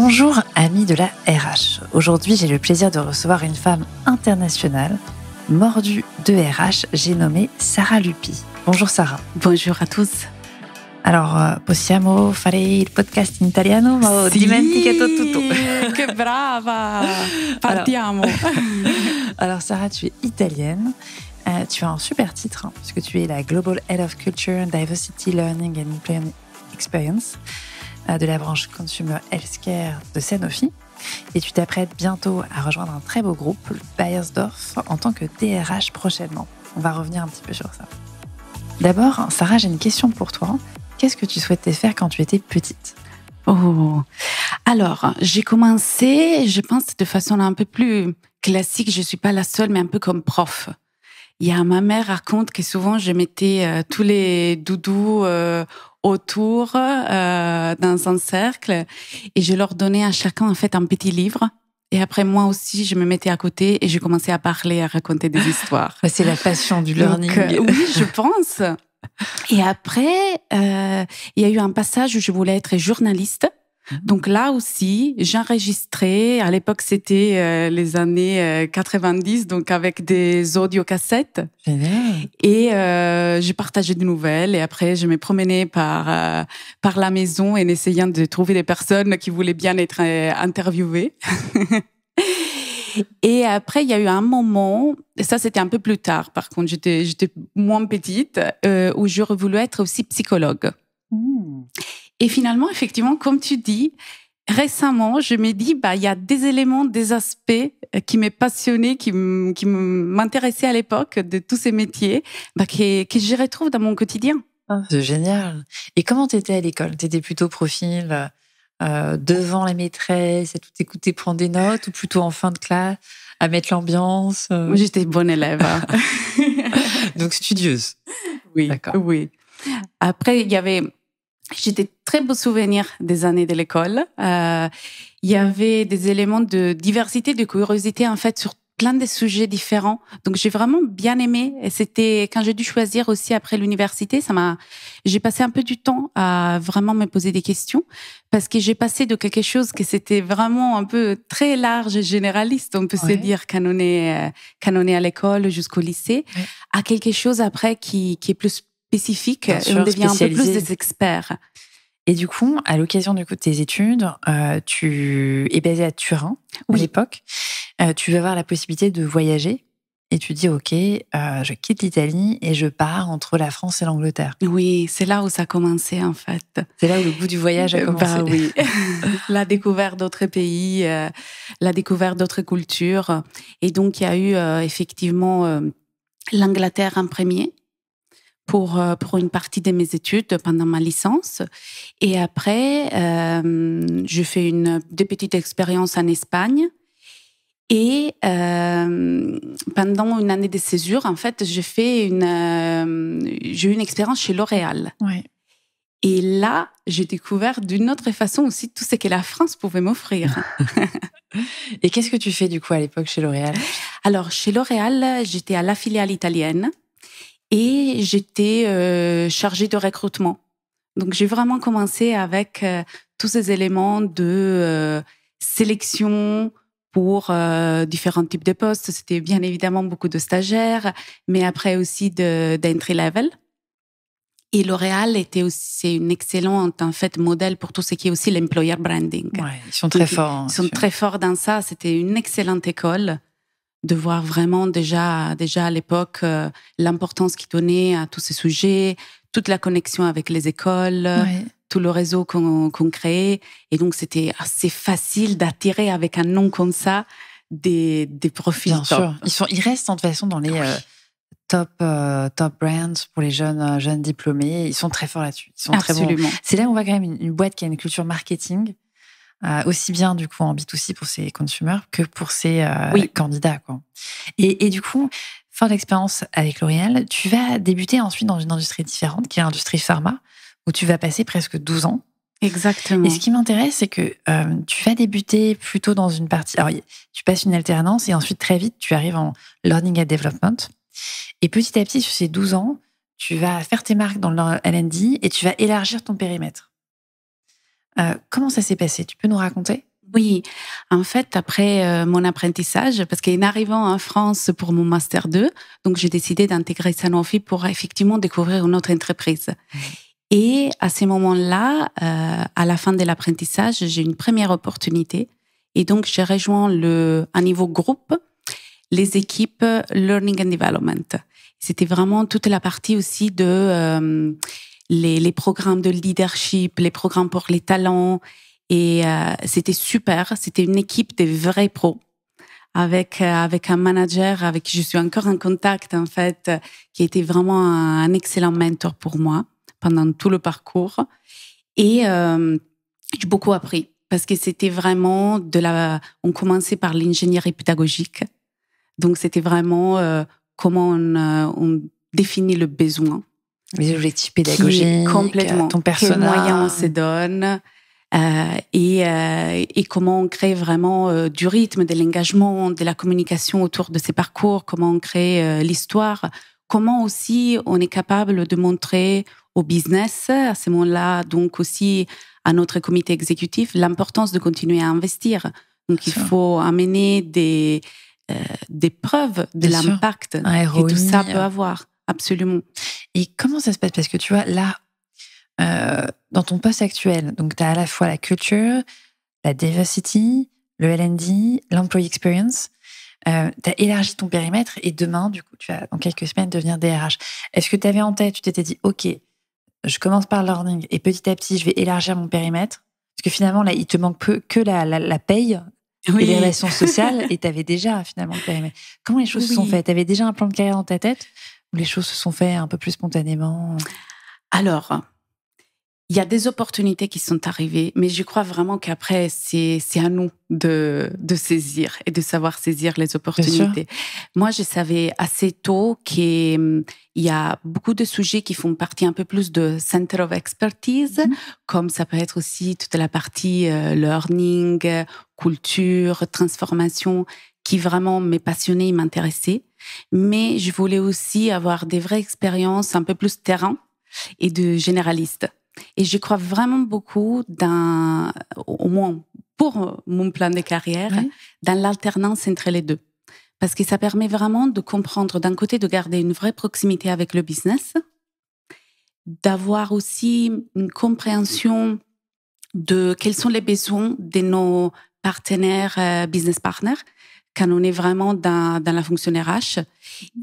Bonjour amis de la RH. Aujourd'hui, j'ai le plaisir de recevoir une femme internationale, mordue de RH, j'ai nommé Sara Lupi. Bonjour Sara. Bonjour à tous. Alors, possiamo fare il podcast in italiano, ma ho dimenticato tutto. Che brava! Partiamo. Alors Sara, tu es italienne. Tu as un super titre, puisque tu es la Global Head of Culture, Diversity, Learning and Employment Experience de la branche Consumer Healthcare de Sanofi. Et tu t'apprêtes bientôt à rejoindre un très beau groupe, le Beiersdorf, en tant que DRH prochainement. On va revenir un petit peu sur ça. D'abord, Sara, j'ai une question pour toi. Qu'est-ce que tu souhaitais faire quand tu étais petite ? Alors, j'ai commencé, je pense, de façon un peu plus classique. Je ne suis pas la seule, mais un peu comme prof. Ma mère raconte que souvent, je mettais tous les doudous autour dans un cercle et je leur donnais à chacun en fait un petit livre. Et après, moi aussi, je me mettais à côté et je commençais à parler, à raconter des histoires. C'est la passion du learning. Donc, oui, je pense. Et après, il y a eu un passage où je voulais être journaliste. Donc là aussi, j'enregistrais. À l'époque, c'était les années 90, donc avec des audiocassettes. Génial. Et je partageais des nouvelles. Et après, je me promenais par la maison en essayant de trouver des personnes qui voulaient bien être interviewées. Et après, il y a eu un moment, et ça c'était un peu plus tard, par contre, j'étais moins petite, où j'aurais voulu être aussi psychologue. Et finalement, effectivement, comme tu dis, récemment, je me dis, il y a des éléments, des aspects qui m'ont passionné, qui m'intéressaient à l'époque de tous ces métiers, que je retrouve dans mon quotidien. C'est génial. Et comment tu étais à l'école ? Tu étais plutôt profil devant la maîtresse, à tout écouter, prendre des notes, ou plutôt en fin de classe, à mettre l'ambiance J'étais bonne élève. Donc studieuse. Oui, d'accord. Oui. Après, j'ai des très beaux souvenirs des années de l'école. Il y avait des éléments de diversité, de curiosité, en fait, sur plein de sujets différents. Donc, j'ai vraiment bien aimé. Et c'était quand j'ai dû choisir aussi après l'université, j'ai passé un peu du temps à vraiment me poser des questions parce que j'ai passé de quelque chose que c'était vraiment un peu très large et généraliste, on peut se dire, quand on est à l'école jusqu'au lycée, à quelque chose après qui est plus spécifique, et on devient un peu plus des experts. Et du coup, à l'occasion de tes études, tu es basée à Turin à l'époque. Tu vas avoir la possibilité de voyager et tu dis, OK, je quitte l'Italie et je pars entre la France et l'Angleterre. Oui, c'est là où ça a commencé en fait. C'est là où le goût du voyage a commencé. Oui, la découverte d'autres pays, la découverte d'autres cultures. Et donc, il y a eu effectivement l'Angleterre en premier. Pour une partie de mes études pendant ma licence. Et après, je fais des petites expériences en Espagne. Et pendant une année de césure, en fait, j'ai eu une expérience chez L'Oréal. Ouais. Et là, j'ai découvert d'une autre façon aussi tout ce que la France pouvait m'offrir. Et qu'est-ce que tu fais du coup à l'époque chez L'Oréal ? Alors, chez L'Oréal, j'étais à la filiale italienne. Et j'étais chargée de recrutement. Donc, j'ai vraiment commencé avec tous ces éléments de sélection pour différents types de postes. C'était bien évidemment beaucoup de stagiaires, mais après aussi d'entry level. Et L'Oréal c'est une excellente en fait modèle pour tout ce qui est aussi l'employer branding. Ouais, ils sont très forts. Ils sont très forts dans ça. C'était une excellente école. De voir vraiment déjà à l'époque l'importance qu'ils donnaient à tous ces sujets, toute la connexion avec les écoles, tout le réseau qu'on créait. Et donc, c'était assez facile d'attirer avec un nom comme ça des profils Bien top. Sûr. Ils restent de toute façon dans les top brands pour les jeunes diplômés. Ils sont très forts là-dessus. Ils sont Absolument. Très bons. C'est là où on voit quand même une boîte qui a une culture marketing. Aussi bien du coup en B2C pour ses consumers que pour ses candidats, quoi. Et du coup, fin d'expérience avec L'Oréal, tu vas débuter ensuite dans une industrie différente, qui est l'industrie pharma, où tu vas passer presque 12 ans. Exactement. Et ce qui m'intéresse, c'est que tu vas débuter plutôt dans une partie... Alors, tu passes une alternance et ensuite, très vite, tu arrives en Learning and Development. Et petit à petit, sur ces 12 ans, tu vas faire tes marques dans le L&D et tu vas élargir ton périmètre. Comment ça s'est passé ? Tu peux nous raconter ? Oui, en fait, après mon apprentissage, parce qu'en arrivant en France pour mon Master 2, donc j'ai décidé d'intégrer Sanofi pour effectivement découvrir une autre entreprise. Et à ce moment-là, à la fin de l'apprentissage, j'ai une première opportunité. Et donc, j'ai rejoint à niveau groupe, les équipes Learning and Development. C'était vraiment toute la partie aussi de les programmes de leadership, les programmes pour les talents. Et c'était super. C'était une équipe de vrais pros avec un manager avec qui je suis encore en contact, en fait, qui était vraiment un excellent mentor pour moi pendant tout le parcours. Et j'ai beaucoup appris parce que c'était vraiment on commençait par l'ingénierie pédagogique. Donc, c'était vraiment comment on définit le besoin. Les objectifs pédagogiques, complètement, ton persona. Quels moyens on se donne et comment on crée vraiment du rythme, de l'engagement, de la communication autour de ces parcours, comment on crée l'histoire, comment aussi on est capable de montrer au business, à ce moment-là, donc aussi à notre comité exécutif, l'importance de continuer à investir. Donc, il faut amener des preuves de l'impact que tout ça peut avoir. Absolument. Et comment ça se passe? Parce que tu vois, là, dans ton poste actuel, donc tu as à la fois la culture, la diversity, le L&D, l'employee experience. Tu as élargi ton périmètre et demain, du coup, tu vas, dans quelques semaines, devenir DRH. Est-ce que tu avais en tête, tu t'étais dit, OK, je commence par le learning et petit à petit, je vais élargir mon périmètre? Parce que finalement, là, il te manque que la paye et les relations sociales et tu avais déjà finalement le périmètre. Comment les choses se sont faites? Tu avais déjà un plan de carrière dans ta tête ou les choses se sont faites un peu plus spontanément? Alors, il y a des opportunités qui sont arrivées, mais je crois vraiment qu'après, c'est à nous de saisir et de savoir saisir les opportunités. Moi, je savais assez tôt qu'il y a beaucoup de sujets qui font partie un peu plus de center of expertise, comme ça peut être aussi toute la partie learning, culture, transformation, qui vraiment m'est passionnée et m'intéressait. Mais je voulais aussi avoir des vraies expériences un peu plus terrain et de généraliste. Et je crois vraiment beaucoup au moins pour mon plan de carrière, dans l'alternance entre les deux. Parce que ça permet vraiment de comprendre, d'un côté, de garder une vraie proximité avec le business, d'avoir aussi une compréhension de quels sont les besoins de nos partenaires, business partners, quand on est vraiment dans la fonction RH.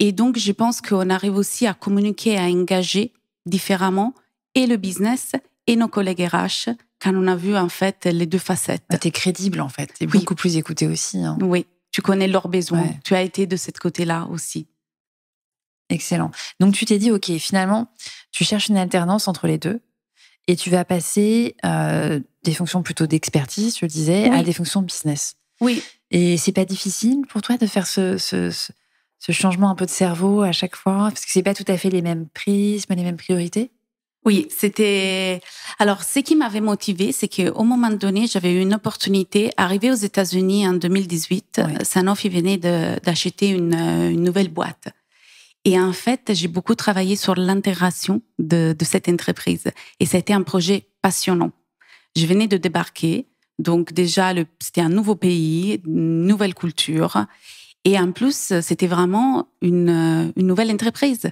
Et donc, je pense qu'on arrive aussi à communiquer, à engager différemment et le business et nos collègues RH, quand on a vu en fait les deux facettes. Tu es crédible en fait, tu es beaucoup plus écoutée aussi. Hein. Oui, tu connais leurs besoins, tu as été de ce côté-là aussi. Excellent. Donc tu t'es dit, ok, finalement, tu cherches une alternance entre les deux et tu vas passer des fonctions plutôt d'expertise, je le disais, à des fonctions business. Oui. Et c'est pas difficile pour toi de faire ce changement un peu de cerveau à chaque fois, parce que c'est pas tout à fait les mêmes prismes, les mêmes priorités? Oui, c'était... Alors, ce qui m'avait motivée, c'est qu'au moment donné, j'avais eu une opportunité. Arrivée aux États-Unis en 2018, Sanofi venait d'acheter une nouvelle boîte. Et en fait, j'ai beaucoup travaillé sur l'intégration de cette entreprise. Et ça a été un projet passionnant. Je venais de débarquer. Donc déjà, c'était un nouveau pays, une nouvelle culture. Et en plus, c'était vraiment une nouvelle entreprise.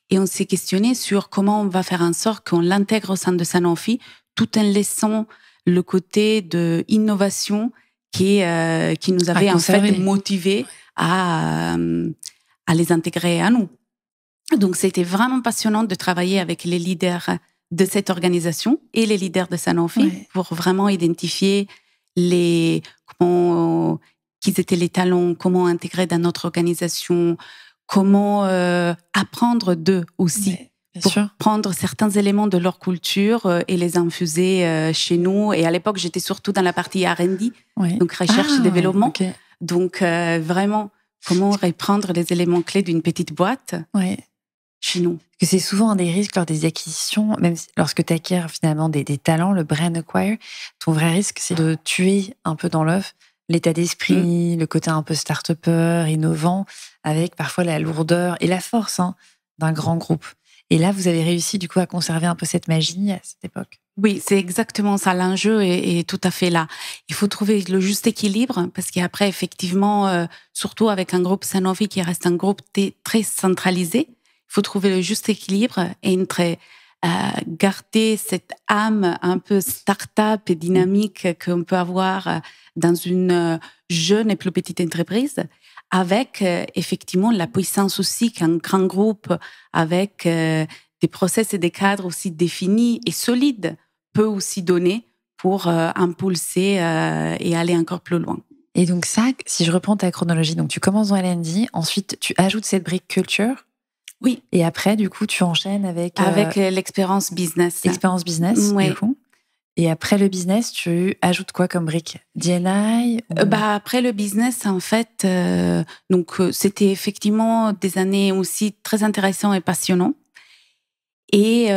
Et on s'est questionné sur comment on va faire en sorte qu'on l'intègre au sein de Sanofi, tout en laissant le côté de innovation qui nous avait en fait motivés à les intégrer à nous. Donc, c'était vraiment passionnant de travailler avec les leaders de cette organisation et les leaders de Sanofi pour vraiment identifier quels étaient les talents, comment intégrer dans notre organisation, comment apprendre d'eux aussi, pour prendre certains éléments de leur culture et les infuser chez nous. Et à l'époque, j'étais surtout dans la partie R&D, donc recherche et développement. Donc, vraiment, comment reprendre les éléments clés d'une petite boîte chez nous. Parce que c'est souvent un des risques lors des acquisitions, même lorsque tu acquiers finalement des talents, le brand acquire, ton vrai risque, c'est de tuer un peu dans l'œuf l'état d'esprit, le côté un peu start-upper, innovant, avec parfois la lourdeur et la force d'un grand groupe. Et là, vous avez réussi du coup à conserver un peu cette magie à cette époque. Oui, c'est exactement ça. L'enjeu est tout à fait là. Il faut trouver le juste équilibre parce qu'après, effectivement, surtout avec un groupe Sanofi qui reste un groupe très centralisé, il faut trouver le juste équilibre entre garder cette âme un peu start-up et dynamique qu'on peut avoir dans une jeune et plus petite entreprise avec effectivement la puissance aussi qu'un grand groupe avec des process et des cadres aussi définis et solides peut aussi donner pour impulser et aller encore plus loin. Et donc ça, si je reprends ta chronologie, donc tu commences dans L&D, ensuite tu ajoutes cette brique culture. Oui. Et après, du coup, tu enchaînes avec... l'expérience business. L'expérience business, oui. Du coup. Et après le business, tu ajoutes quoi comme brique? D&I ou... Après le business, en fait, c'était effectivement des années aussi très intéressantes et passionnantes. Et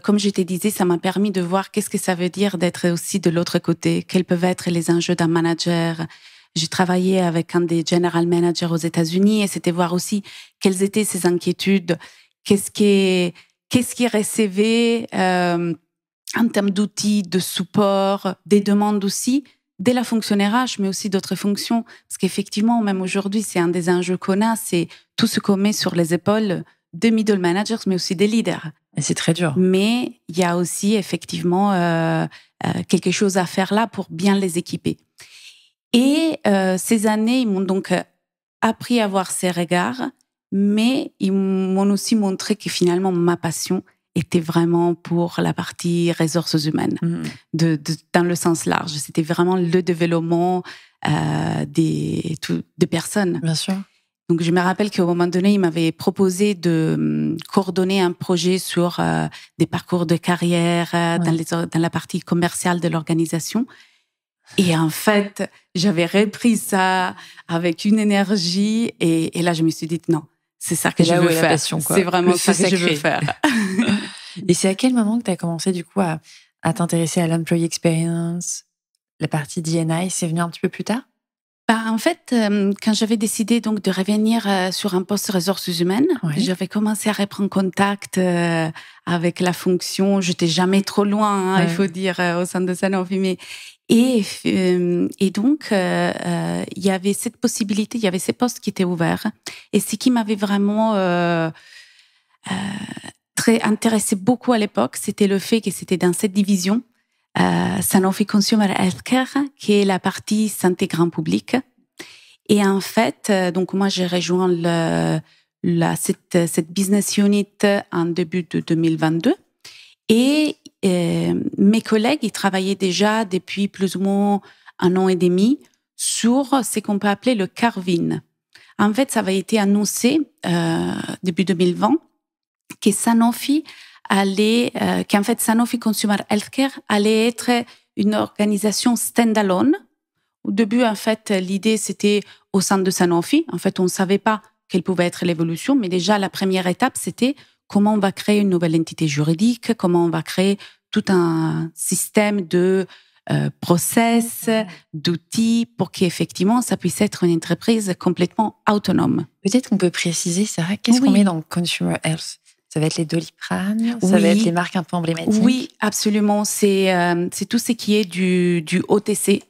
comme je te disais, ça m'a permis de voir qu'est-ce que ça veut dire d'être aussi de l'autre côté, quels peuvent être les enjeux d'un manager. J'ai travaillé avec un des general managers aux États-Unis et c'était voir aussi quelles étaient ses inquiétudes, qu'est-ce qui recevait en termes d'outils, de support, des demandes aussi, dès la fonction RH, mais aussi d'autres fonctions. Parce qu'effectivement, même aujourd'hui, c'est un des enjeux qu'on a, c'est tout ce qu'on met sur les épaules des middle managers, mais aussi des leaders. Et c'est très dur. Mais il y a aussi effectivement quelque chose à faire là pour bien les équiper. Et ces années, ils m'ont donc appris à avoir ces regards, mais ils m'ont aussi montré que finalement, ma passion était vraiment pour la partie ressources humaines, dans le sens large. C'était vraiment le développement des personnes. Bien sûr. Donc, je me rappelle qu'à un moment donné, il m'avait proposé de coordonner un projet sur des parcours de carrière dans la partie commerciale de l'organisation. Et en fait, j'avais repris ça avec une énergie. Et là, je me suis dit, non, c'est ça que je veux faire. Passion, quoi. C'est vraiment ça que je veux faire. Et c'est à quel moment que tu as commencé, du coup, à t'intéresser à l'employee experience, la partie D&I? C'est venu un petit peu plus tard? En fait, quand j'avais décidé donc de revenir sur un poste ressources humaines, j'avais commencé à reprendre contact avec la fonction. J'étais jamais trop loin, il faut dire, au sein de Sanofi. Mais et donc il y avait cette possibilité, il y avait ces postes qui étaient ouverts. Et ce qui m'avait vraiment très intéressé beaucoup à l'époque, c'était le fait que c'était dans cette division. Sanofi Consumer Healthcare, qui est la partie santé grand public. Et en fait, donc moi, j'ai rejoint cette business unit en début de 2022. Et mes collègues, ils travaillaient déjà depuis plus ou moins 1 an et demi sur ce qu'on peut appeler le carve-in. En fait, ça avait été annoncé début 2020 que Sanofi qu'en fait Sanofi Consumer Healthcare allait être une organisation stand-alone. Au début, en fait, l'idée, c'était au sein de Sanofi. En fait, on ne savait pas quelle pouvait être l'évolution, mais déjà, la première étape, c'était comment on va créer une nouvelle entité juridique, comment on va créer tout un système de process, d'outils, pour qu'effectivement, ça puisse être une entreprise complètement autonome. Peut-être qu'on peut préciser, Sarah, qu'est-ce qu'on met dans Consumer Health? Ça va être les Doliprane, ça va être les marques un peu emblématiques. Oui, absolument. C'est tout ce qui est du OTC.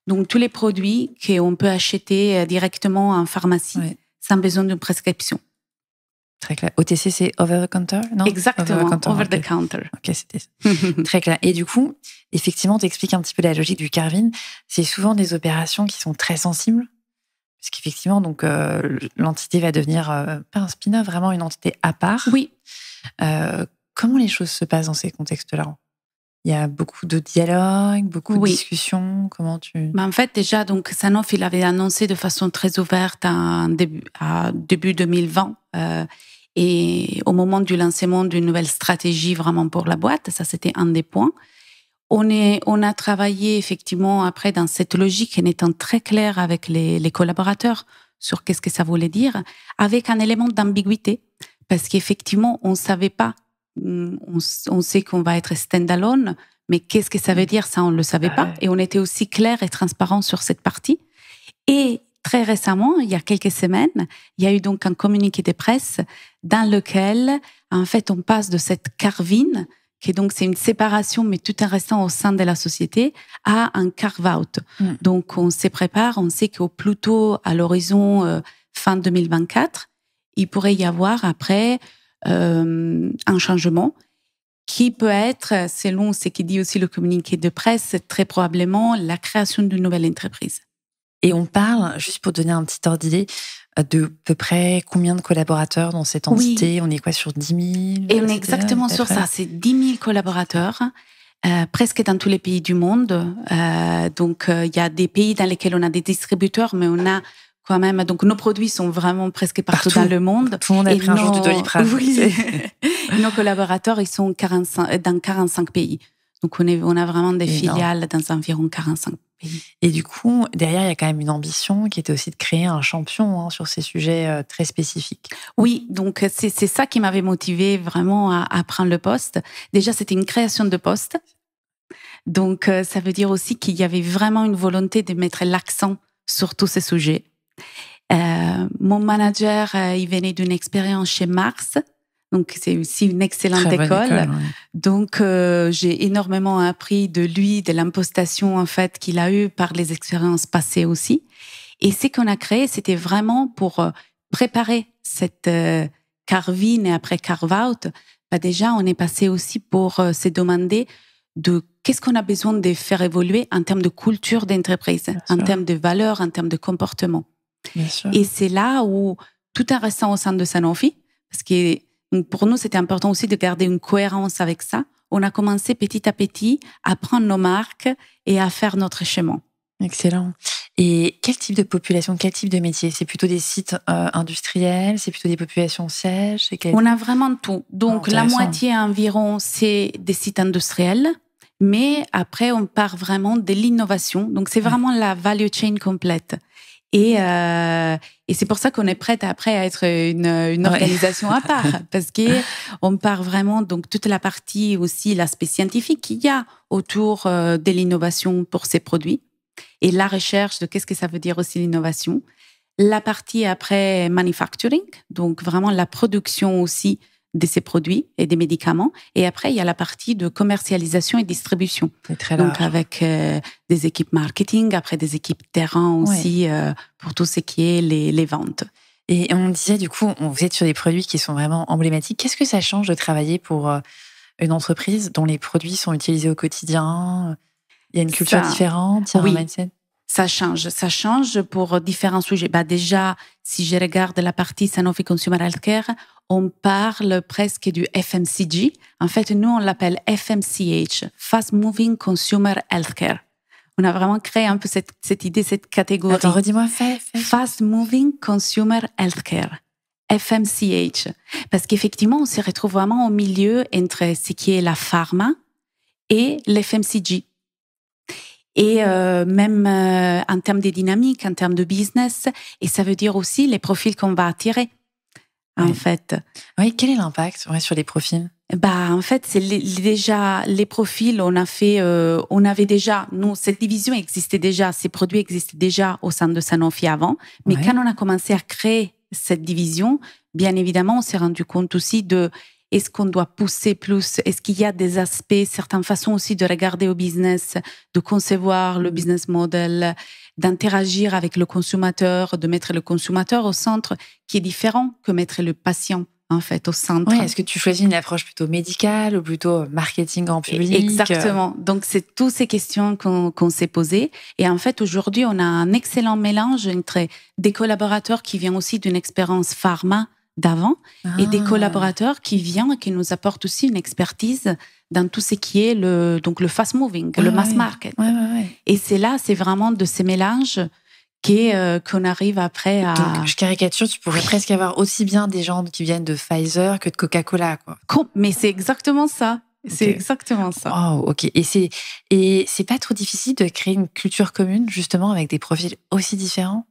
Donc, tous les produits qu'on peut acheter directement en pharmacie sans besoin d'une prescription. Très clair. OTC, c'est over the counter, non? Exactement, over the counter. Ok, c'était très clair. Et du coup, effectivement, tu expliques un petit peu la logique du carve-in. C'est souvent des opérations qui sont très sensibles. Parce qu'effectivement, donc, l'entité va devenir, pas un spin-off, vraiment une entité à part. Oui. Comment les choses se passent dans ces contextes-là? Il y a beaucoup de dialogues, beaucoup de discussions. Comment tu... En fait, déjà, donc, Sanofi l'avait annoncé de façon très ouverte à début 2020. Et au moment du lancement d'une nouvelle stratégie vraiment pour la boîte, ça, c'était un des points. On a travaillé effectivement après dans cette logique en étant très clair avec les collaborateurs sur qu'est-ce que ça voulait dire, avec un élément d'ambiguïté, parce qu'effectivement, on ne savait pas, on sait qu'on va être stand-alone, mais qu'est-ce que ça veut dire, ça, on ne le savait pas. Et on était aussi clair et transparent sur cette partie. Et très récemment, il y a quelques semaines, il y a eu donc un communiqué de presse dans lequel, en fait, on passe de cette carve-in qui donc c'est une séparation, mais tout en restant au sein de la société, à un carve-out. Donc, on se prépare, on sait qu'au plus tôt, à l'horizon fin 2024, il pourrait y avoir après un changement qui peut être, selon ce qui dit aussi le communiqué de presse, très probablement la création d'une nouvelle entreprise. Et on parle, juste pour donner un petit ordre d'idée, de peu près combien de collaborateurs dans cette entité? On est quoi, sur 10 000? Et on est exactement sur ça, c'est 10 000 collaborateurs, presque dans tous les pays du monde. Donc, il y a des pays dans lesquels on a des distributeurs, mais on a quand même... Donc, nos produits sont vraiment presque partout dans le monde. Tout le monde a pris un jour du Doliprane. Oui. Nos collaborateurs, ils sont dans 45 pays. Donc, on a vraiment des filiales dans environ 45 pays. Et du coup, derrière, il y a quand même une ambition qui était aussi de créer un champion sur ces sujets très spécifiques. Oui, donc c'est ça qui m'avait motivée vraiment à prendre le poste. Déjà, c'était une création de poste. Donc, ça veut dire aussi qu'il y avait vraiment une volonté de mettre l'accent sur tous ces sujets. Mon manager, il venait d'une expérience chez Mars. Donc, c'est aussi une excellente école. Ouais. Donc, j'ai énormément appris de lui, de l'impostation, en fait, qu'il a eue par les expériences passées aussi. Et ce qu'on a créé, c'était vraiment pour préparer cette carve-in et après carve-out. Déjà, on est passé aussi pour se demander de qu'est-ce qu'on a besoin de faire évoluer en termes de culture d'entreprise, en termes de valeurs, en termes de comportement. Et c'est là où, tout en restant au sein de Sanofi, parce que pour nous, c'était important aussi de garder une cohérence avec ça. On a commencé petit à petit à prendre nos marques et à faire notre chemin. Excellent. Et quel type de population, quel type de métier? C'est plutôt des sites industriels? C'est plutôt des populations sièges? On a vraiment tout. Donc, la moitié environ, c'est des sites industriels. Mais après, on part vraiment de l'innovation. Donc, c'est vraiment la value chain complète. Et c'est pour ça qu'on est prête après à être une organisation à part, parce que on part vraiment donc toute la partie aussi l'aspect scientifique qu'il y a autour de l'innovation pour ces produits et la recherche de qu'est-ce que ça veut dire aussi l'innovation. La partie après manufacturing, donc vraiment la production aussi de ces produits et des médicaments. Et après, il y a la partie de commercialisation et distribution. C'est très large. Donc, avec des équipes marketing, après des équipes terrain aussi, pour tout ce qui est les ventes. Et on disait, du coup, vous êtes sur des produits qui sont vraiment emblématiques. Qu'est-ce que ça change de travailler pour une entreprise dont les produits sont utilisés au quotidien? Il y a une culture différente, il y a un mindset? Ça change pour différents sujets. Déjà, si je regarde la partie Sanofi Consumer Healthcare, on parle presque du FMCG. En fait, nous, on l'appelle FMCH, Fast Moving Consumer Healthcare. On a vraiment créé un peu cette idée, cette catégorie. Attends, redis-moi. Fast Moving Consumer Healthcare, FMCH. Parce qu'effectivement, on se retrouve vraiment au milieu entre ce qui est la pharma et l'FMCG. Et même en termes de dynamique, en termes de business, et ça veut dire aussi les profils qu'on va attirer, en fait. Oui, quel est l'impact sur les profils? En fait, c'est déjà les profils. On avait déjà, nous, cette division existait déjà, ces produits existaient déjà au sein de Sanofi avant, mais quand on a commencé à créer cette division, bien évidemment, on s'est rendu compte aussi de est-ce qu'on doit pousser plus? Est-ce qu'il y a des aspects, certaines façons aussi de regarder au business, de concevoir le business model, d'interagir avec le consommateur, de mettre le consommateur au centre, qui est différent que mettre le patient, en fait, au centre. Oui, est-ce que tu choisis une approche plutôt médicale ou plutôt marketing en public? Exactement. Donc, c'est toutes ces questions qu'on s'est posées. Et en fait, aujourd'hui, on a un excellent mélange entre des collaborateurs qui viennent aussi d'une expérience pharma d'avant et des collaborateurs qui viennent et qui nous apportent aussi une expertise dans tout ce qui est le fast moving, le mass market. Et c'est vraiment de ces mélanges qu'on arrive après à... Donc, je caricature, tu pourrais presque avoir aussi bien des gens qui viennent de Pfizer que de Coca-Cola, quoi. Mais c'est exactement ça. C'est exactement ça. Oh, ok. Et c'est pas trop difficile de créer une culture commune, justement, avec des profils aussi différents?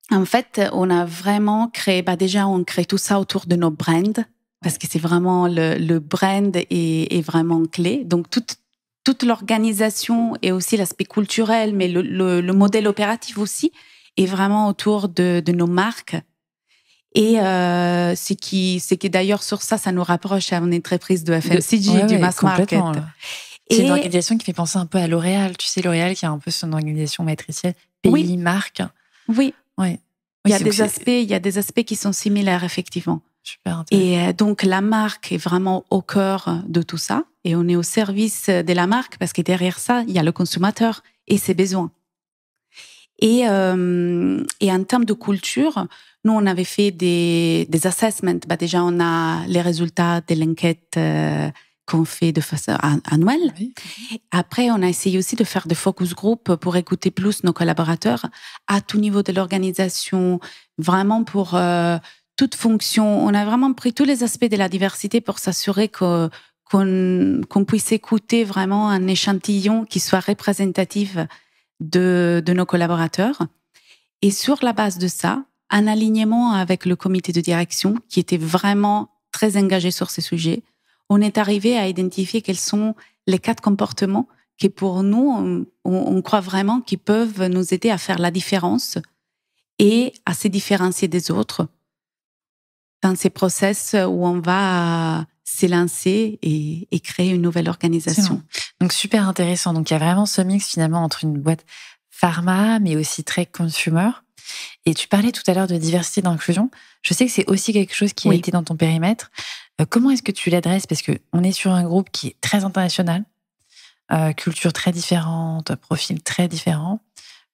En fait, on a vraiment créé, déjà, on crée tout ça autour de nos brands, parce que c'est vraiment le brand est vraiment clé. Donc, toute l'organisation et aussi l'aspect culturel, mais le modèle opératif aussi, est vraiment autour de nos marques. Et ce qui d'ailleurs sur ça nous rapproche à une entreprise de FMCG, du mass market. C'est une organisation qui fait penser un peu à L'Oréal. Tu sais, L'Oréal qui a un peu son organisation matricielle, pays, marque. Oui. Ouais. Il y a des aspects qui sont similaires, effectivement. Super intéressant. Et donc, la marque est vraiment au cœur de tout ça. Et on est au service de la marque parce que derrière ça, il y a le consommateur et ses besoins. Et en termes de culture, nous, on avait fait des assessments. Déjà, on a les résultats de l'enquête qu'on fait de façon annuelle. Oui. Après, on a essayé aussi de faire des focus group pour écouter plus nos collaborateurs à tout niveau de l'organisation, vraiment pour toute fonction. On a vraiment pris tous les aspects de la diversité pour s'assurer qu'on puisse écouter vraiment un échantillon qui soit représentatif de nos collaborateurs. Et sur la base de ça, un alignement avec le comité de direction qui était vraiment très engagé sur ces sujets, on est arrivé à identifier quels sont les 4 comportements qui, pour nous, on croit vraiment qu'ils peuvent nous aider à faire la différence et à se différencier des autres dans ces process où on va s'élancer et créer une nouvelle organisation. Donc, super intéressant. Donc, il y a vraiment ce mix finalement entre une boîte pharma, mais aussi très consumer. Et tu parlais tout à l'heure de diversité et d'inclusion. Je sais que c'est aussi quelque chose qui a été dans ton périmètre. Comment est-ce que tu l'adresses? Parce qu'on est sur un groupe qui est très international, culture très différente, profil très différent.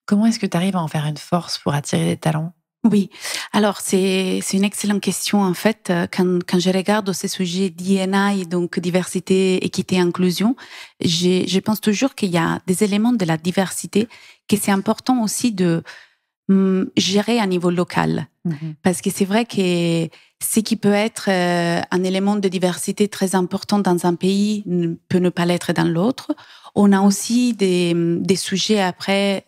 Comment est-ce que tu arrives à en faire une force pour attirer des talents? Oui, alors c'est une excellente question en fait. Quand je regarde ces sujets D&I, donc diversité, équité, inclusion, je pense toujours qu'il y a des éléments de la diversité que c'est important aussi de gérer à niveau local. Parce que c'est vrai que ce qui peut être un élément de diversité très important dans un pays peut ne pas l'être dans l'autre. On a aussi des sujets après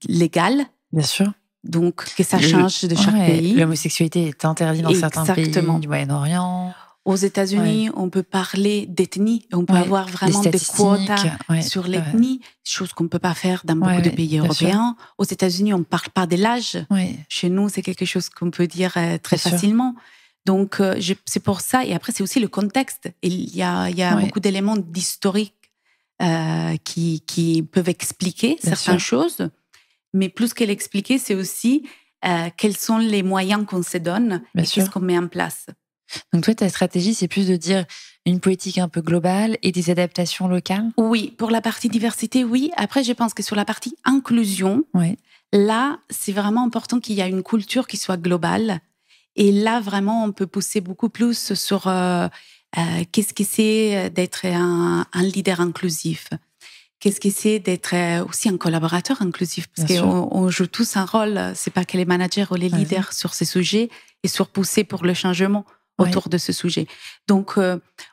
légaux. Bien sûr. Donc, que ça change de chaque pays. L'homosexualité est interdite dans certains pays du Moyen-Orient. Aux États-Unis, on peut parler d'ethnie, on peut avoir vraiment des quotas sur l'ethnie, chose qu'on ne peut pas faire dans beaucoup de pays européens. Aux États-Unis, on ne parle pas de l'âge. Chez nous, c'est quelque chose qu'on peut dire très facilement. Donc, c'est pour ça. Et après, c'est aussi le contexte. Il y a beaucoup d'éléments d'historique qui peuvent expliquer certaines choses. Mais plus que l'expliquer, c'est aussi quels sont les moyens qu'on se donne et qu'est-ce qu'on met en place. Donc toi, ta stratégie, c'est plus de dire une politique un peu globale et des adaptations locales? Oui, pour la partie diversité, oui. Après, je pense que sur la partie inclusion, là, c'est vraiment important qu'il y ait une culture qui soit globale. Et là, vraiment, on peut pousser beaucoup plus sur qu'est-ce que c'est d'être un leader inclusif. Qu'est-ce que c'est d'être aussi un collaborateur inclusif? Parce qu'on joue tous un rôle, c'est pas que les managers ou les leaders sur ces sujets et sur pousser pour le changement autour de ce sujet. Donc,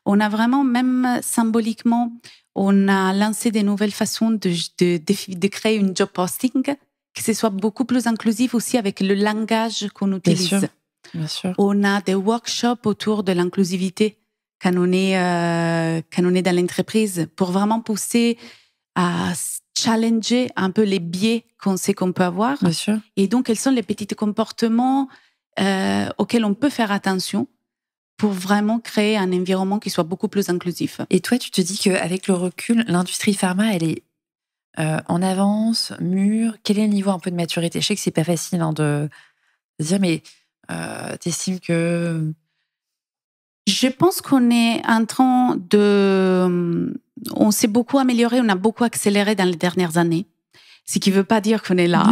on a vraiment, même symboliquement, on a lancé des nouvelles façons de créer une job posting, que ce soit beaucoup plus inclusif aussi avec le langage qu'on utilise. Bien sûr. On a des workshops autour de l'inclusivité quand on est dans l'entreprise pour vraiment pousser à challenger un peu les biais qu'on sait qu'on peut avoir. Bien sûr. Et donc, quels sont les petits comportements auxquels on peut faire attention pour vraiment créer un environnement qui soit beaucoup plus inclusif. Et toi, tu te dis qu'avec le recul, l'industrie pharma, elle est en avance, mûre. Quel est le niveau un peu de maturité? Je sais que c'est pas facile de dire, mais t'estimes que... Je pense qu'on est en train on s'est beaucoup amélioré, on a beaucoup accéléré dans les dernières années. Ce qui ne veut pas dire qu'on est là,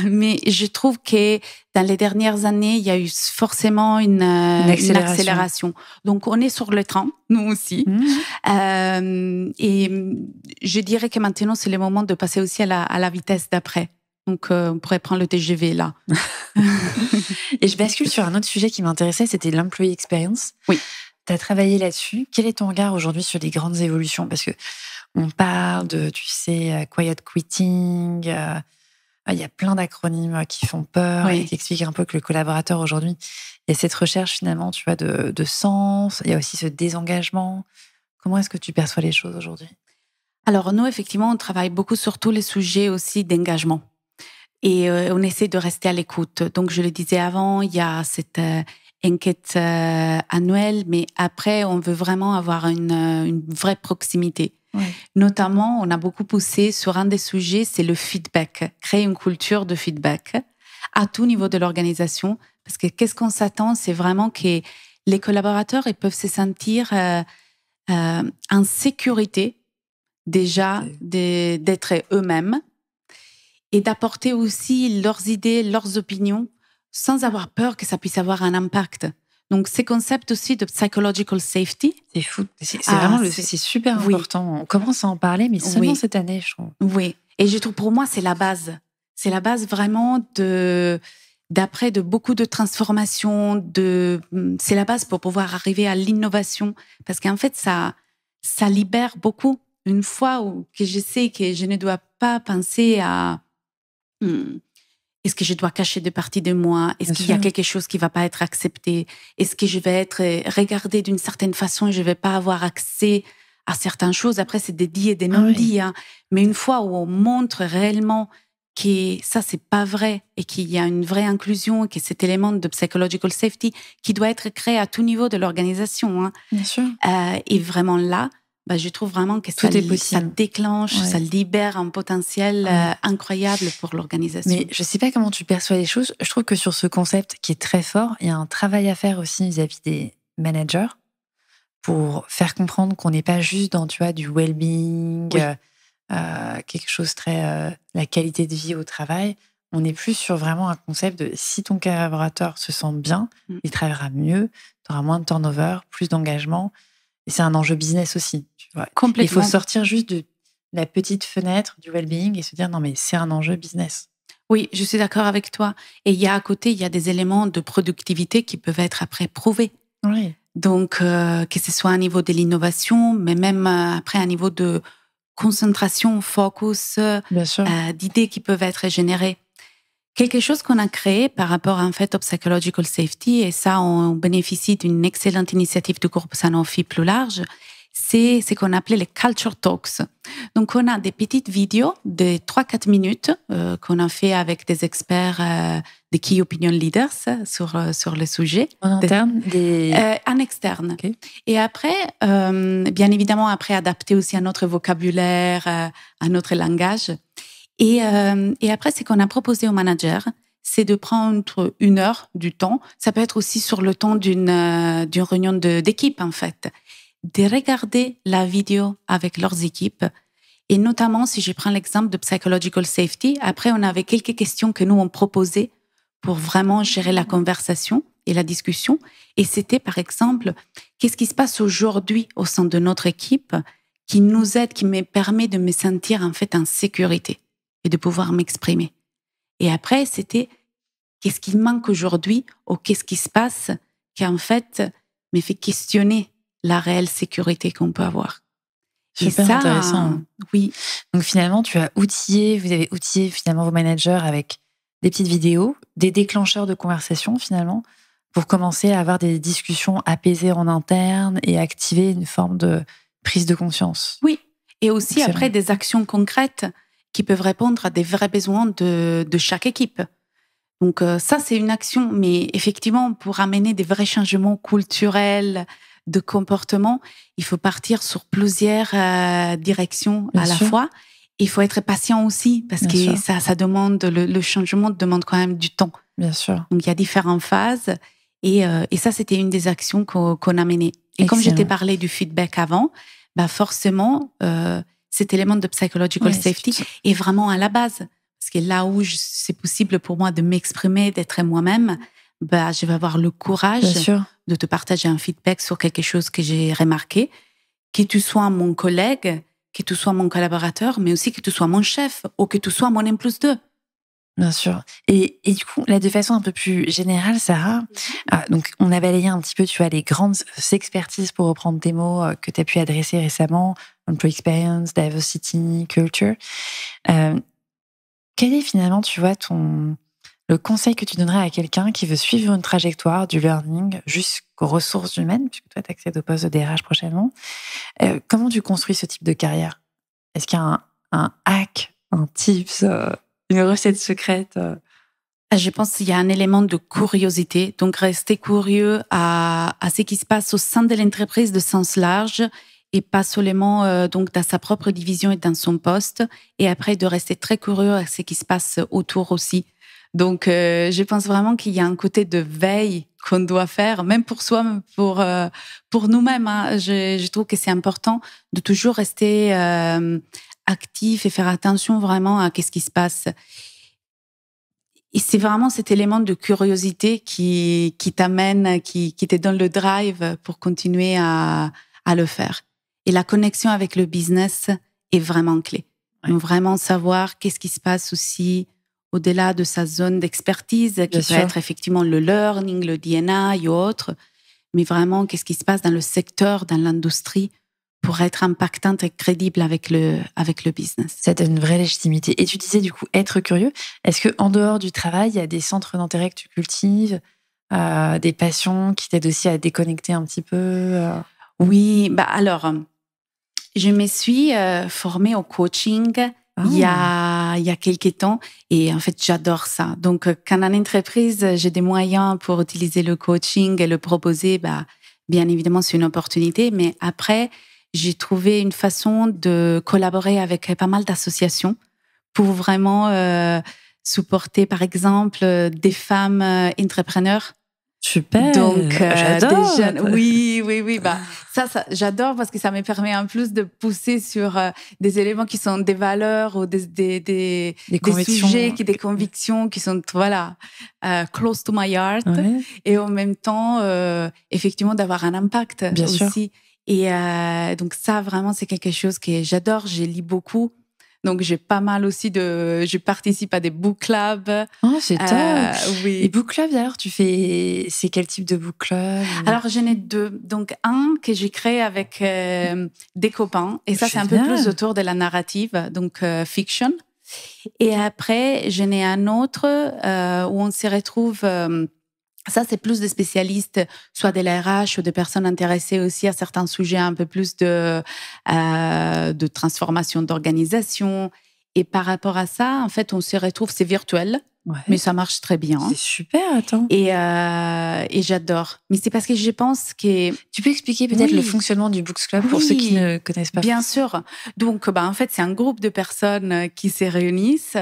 mais je trouve que dans les dernières années, il y a eu forcément une accélération. Donc, on est sur le train, nous aussi. Et je dirais que maintenant, c'est le moment de passer aussi à la vitesse d'après. Donc, on pourrait prendre le TGV là. Et je bascule sur un autre sujet qui m'intéressait, c'était l'employee experience. Oui. Tu as travaillé là-dessus. Quel est ton regard aujourd'hui sur les grandes évolutions? Parce que on parle de, tu sais, quiet quitting. Il y a plein d'acronymes qui font peur et qui expliquent un peu que le collaborateur aujourd'hui, il y a cette recherche finalement, tu vois, de sens. Il y a aussi ce désengagement. Comment est-ce que tu perçois les choses aujourd'hui? Alors nous, effectivement, on travaille beaucoup sur tous les sujets aussi d'engagement. Et on essaie de rester à l'écoute. Donc, je le disais avant, il y a cette enquête annuelle, mais après, on veut vraiment avoir une vraie proximité. Ouais. Notamment, on a beaucoup poussé sur un des sujets, c'est le feedback. Créer une culture de feedback à tout niveau de l'organisation. Parce que qu'est-ce qu'on s'attend, c'est vraiment que les collaborateurs ils peuvent se sentir en sécurité déjà d'être eux-mêmes et d'apporter aussi leurs idées, leurs opinions, sans avoir peur que ça puisse avoir un impact. Donc, ces concepts aussi de psychological safety. C'est fou. C'est vraiment c'est super important. On commence à en parler, mais seulement cette année, je trouve. Oui. Et je trouve, pour moi, c'est la base. C'est la base vraiment de beaucoup de transformations. C'est la base pour pouvoir arriver à l'innovation. Parce qu'en fait, ça libère beaucoup. Une fois que je sais que je ne dois pas penser à est-ce que je dois cacher des parties de moi? Est-ce qu'il y a quelque chose qui va pas être accepté? Est-ce que je vais être regardée d'une certaine façon et je vais pas avoir accès à certaines choses? Après, c'est des dits et des non-dits. Hein. Mais une fois où on montre réellement que ça, c'est pas vrai et qu'il y a une vraie inclusion et que cet élément de psychological safety qui doit être créé à tout niveau de l'organisation. Hein. Bien sûr. Et vraiment là, je trouve vraiment que ça déclenche, ça libère un potentiel incroyable pour l'organisation. Mais je ne sais pas comment tu perçois les choses. Je trouve que sur ce concept qui est très fort, il y a un travail à faire aussi vis-à-vis des managers pour faire comprendre qu'on n'est pas juste dans, tu vois, du well-being, quelque chose très la qualité de vie au travail. On est plus sur vraiment un concept de si ton collaborateur se sent bien, il travaillera mieux, tu auras moins de turnover, plus d'engagement. Et c'est un enjeu business aussi. Tu vois. Complètement. Il faut sortir juste de la petite fenêtre du well-being et se dire non, mais c'est un enjeu business. Oui, je suis d'accord avec toi. Et à côté, il y a des éléments de productivité qui peuvent être après prouvés. Oui. Donc, que ce soit à niveau de l'innovation, mais même après à niveau de concentration, focus, d'idées qui peuvent être générées. Quelque chose qu'on a créé par rapport en fait au psychological safety, et ça, on bénéficie d'une excellente initiative du groupe Sanofi plus large, c'est ce qu'on appelait les culture talks. Donc, on a des petites vidéos de 3-4 minutes qu'on a fait avec des experts, des key opinion leaders sur le sujet. En interne en externe. Okay. Et après, bien évidemment, après adapté aussi à notre vocabulaire, à notre langage. Et après, ce qu'on a proposé aux managers, c'est de prendre 1 heure du temps. Ça peut être aussi sur le temps d'une réunion d'équipe, en fait. De regarder la vidéo avec leurs équipes. Et notamment, si je prends l'exemple de psychological safety, après, on avait quelques questions que nous, on proposait pour vraiment gérer la conversation et la discussion. Et c'était, par exemple, qu'est-ce qui se passe aujourd'hui au sein de notre équipe qui nous aide, qui me permet de me sentir, en fait, en sécurité et de pouvoir m'exprimer. Et après, c'était qu'est-ce qui manque aujourd'hui ou qu'est-ce qui se passe qui, en fait, me fait questionner la réelle sécurité qu'on peut avoir. Super intéressant. Oui. Donc, finalement, vous avez outillé finalement vos managers avec des petites vidéos, des déclencheurs de conversation, finalement, pour commencer à avoir des discussions apaisées en interne et activer une forme de prise de conscience. Oui. Et aussi, après, des actions concrètes qui peuvent répondre à des vrais besoins de chaque équipe. Donc ça, c'est une action, mais effectivement, pour amener des vrais changements culturels, de comportement, il faut partir sur plusieurs directions à la fois. Il faut être patient aussi, parce que ça demande, le changement demande quand même du temps. Bien sûr. Donc il y a différentes phases, et ça, c'était une des actions qu'on a menées. Et comme je t'ai parlé du feedback avant, forcément, cet élément de psychological safety est vraiment à la base. Parce que là où c'est possible pour moi de m'exprimer, d'être moi-même, je vais avoir le courage de te partager un feedback sur quelque chose que j'ai remarqué, que tu sois mon collègue, que tu sois mon collaborateur, mais aussi que tu sois mon chef ou que tu sois mon N+2. Bien sûr. Et du coup, là, de façon un peu plus générale, Sarah, donc on a balayé un petit peu, tu vois, les grandes expertises, pour reprendre tes mots, que tu as pu adresser récemment, employee experience, diversity, culture. Quel est finalement, tu vois, le conseil que tu donnerais à quelqu'un qui veut suivre une trajectoire du learning jusqu'aux ressources humaines, puisque toi, tu accèdes au poste de DRH prochainement. Comment tu construis ce type de carrière? Est-ce qu'il y a un hack, un tips une recette secrète Je pense qu'il y a un élément de curiosité, donc rester curieux à ce qui se passe au sein de l'entreprise de sens large et pas seulement donc dans sa propre division et dans son poste, et après de rester très curieux à ce qui se passe autour aussi. Donc je pense vraiment qu'il y a un côté de veille qu'on doit faire, même pour soi, même pour nous-mêmes. Hein. Je trouve que c'est important de toujours rester actif et faire attention vraiment à ce qui se passe. Et c'est vraiment cet élément de curiosité qui t'amène, qui te donne le drive pour continuer à le faire. Et la connexion avec le business est vraiment clé. Ouais. Donc vraiment savoir qu'est-ce qui se passe aussi au-delà de sa zone d'expertise, qui peut être effectivement le learning, le D&I ou autre, mais vraiment qu'est-ce qui se passe dans le secteur, dans l'industrie, pour être impactante et crédible avec le business. Ça donne une vraie légitimité. Et tu disais du coup être curieux. Est-ce que en dehors du travail, il y a des centres d'intérêt que tu cultives, des passions qui t'aident aussi à déconnecter un petit peu Oui, alors je me suis formée au coaching il y a quelques temps et en fait j'adore ça. Donc quand en entreprise j'ai des moyens pour utiliser le coaching et le proposer, bien évidemment c'est une opportunité. Mais après j'ai trouvé une façon de collaborer avec pas mal d'associations pour vraiment supporter, par exemple, des femmes entrepreneurs. Super. Donc, j'adore. Des jeunes. Oui. Ça, j'adore parce que ça me permet en plus de pousser sur des éléments qui sont des valeurs ou des sujets, des convictions qui sont, close to my heart. Ouais. Et en même temps, effectivement, d'avoir un impact Bien aussi. Sûr. Et donc ça, vraiment, c'est quelque chose que j'adore. Je lis beaucoup. Donc, j'ai pas mal aussi je participe à des book clubs. Oh, c'est top! Oui. Et book club, d'ailleurs, c'est quel type de book club? Alors, j'en ai 2. Donc, un que j'ai créé avec des copains. Et ça, c'est un peu plus autour de la narrative, donc fiction. Et après, j'en ai un autre où on se retrouve... ça, c'est plus des spécialistes, soit de la RH ou des personnes intéressées aussi à certains sujets un peu plus de transformation d'organisation. Et par rapport à ça, en fait, on se retrouve, c'est virtuel, mais ça marche très bien. C'est super, attends. Et j'adore. Mais c'est parce que je pense que... Tu peux expliquer peut-être le fonctionnement du Books Club pour ceux qui ne connaissent pas? Bien sûr. Donc, en fait, c'est un groupe de personnes qui se réunissent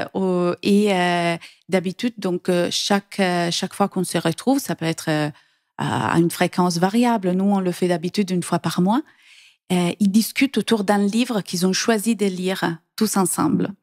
et d'habitude, donc chaque fois qu'on se retrouve, ça peut être à une fréquence variable. Nous, on le fait d'habitude une fois par mois. Ils discutent autour d'un livre qu'ils ont choisi de lire tous ensemble.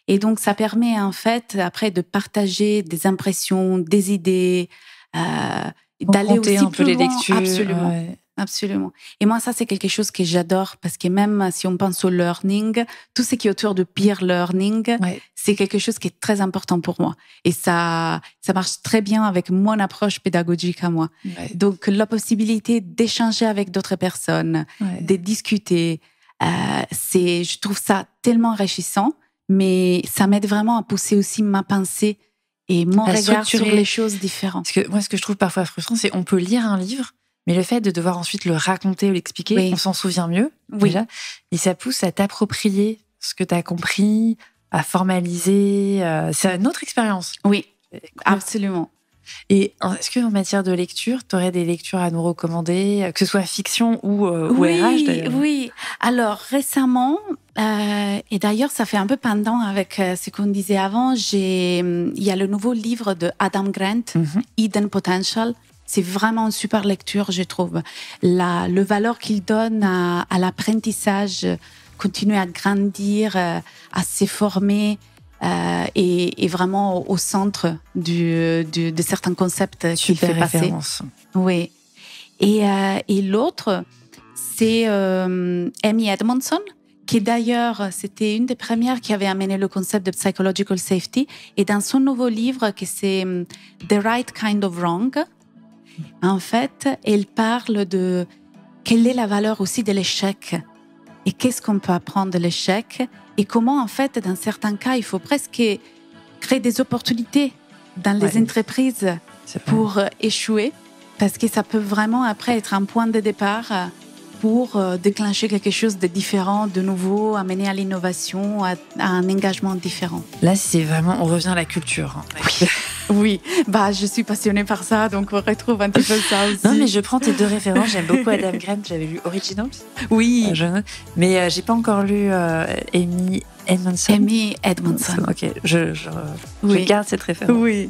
Et donc, ça permet en fait après de partager des impressions, des idées, d'aller aussi un peu plus les loin. lectures. Absolument. Ouais. Absolument. Et moi, ça, c'est quelque chose que j'adore parce que même si on pense au learning, tout ce qui est autour de peer learning, c'est quelque chose qui est très important pour moi. Et ça marche très bien avec mon approche pédagogique à moi. Ouais. Donc, la possibilité d'échanger avec d'autres personnes, de discuter, je trouve ça tellement enrichissant, mais ça m'aide vraiment à pousser aussi ma pensée et mon regard sur les choses différentes. Parce que moi, ce que je trouve parfois frustrant, c'est qu'on peut lire un livre, mais le fait de devoir ensuite le raconter ou l'expliquer, on s'en souvient mieux, déjà. Et ça pousse à t'approprier ce que tu as compris, à formaliser. C'est une autre expérience. Oui, absolument. Et est-ce qu'en matière de lecture, tu aurais des lectures à nous recommander, que ce soit fiction ou RH d'ailleurs? Oui. Alors, récemment, et d'ailleurs, ça fait un peu pendant avec ce qu'on disait avant, il y a le nouveau livre de Adam Grant, Hidden Potential. C'est vraiment une super lecture, je trouve. Le valeur qu'il donne à l'apprentissage, continuer à grandir, à se former, et vraiment au centre de certains concepts qu'il fait passer. Oui. Et l'autre, c'est Amy Edmondson, qui d'ailleurs, c'était une des premières qui avait amené le concept de psychological safety. Et dans son nouveau livre, qui c'est The Right Kind of Wrong, en fait, elle parle de quelle est la valeur aussi de l'échec et qu'est-ce qu'on peut apprendre de l'échec et comment, en fait, dans certains cas, il faut presque créer des opportunités dans les entreprises pour échouer parce que ça peut vraiment, après, être un point de départ pour déclencher quelque chose de différent, de nouveau, amener à l'innovation, à un engagement différent. Là, c'est vraiment, on revient à la culture. Oui, je suis passionnée par ça, donc on retrouve un petit peu ça aussi. Non, mais je prends tes 2 références. J'aime beaucoup Adam Grant. J'avais lu Originals. Oui. Mais j'ai pas encore lu Amy Edmondson. Amy Edmondson. Ok, je garde cette référence. Oui.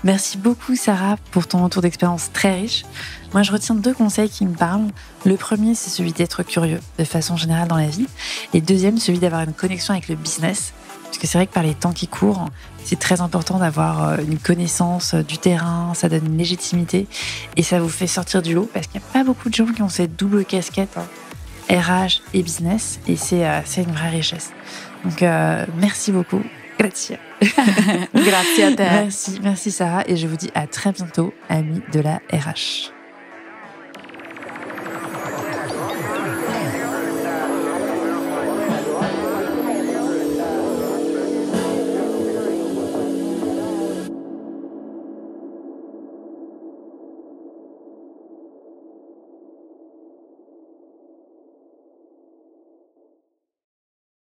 Merci beaucoup, Sarah, pour ton retour d'expérience très riche. Moi, je retiens 2 conseils qui me parlent. Le premier, c'est celui d'être curieux de façon générale dans la vie. Et le deuxième, celui d'avoir une connexion avec le business. Parce que c'est vrai que par les temps qui courent, c'est très important d'avoir une connaissance du terrain, ça donne une légitimité et ça vous fait sortir du lot parce qu'il n'y a pas beaucoup de gens qui ont cette double casquette, RH et business, et c'est une vraie richesse. Donc, merci beaucoup. Grazie. Grazie à toi. Merci Sarah, et je vous dis à très bientôt, amis de la RH.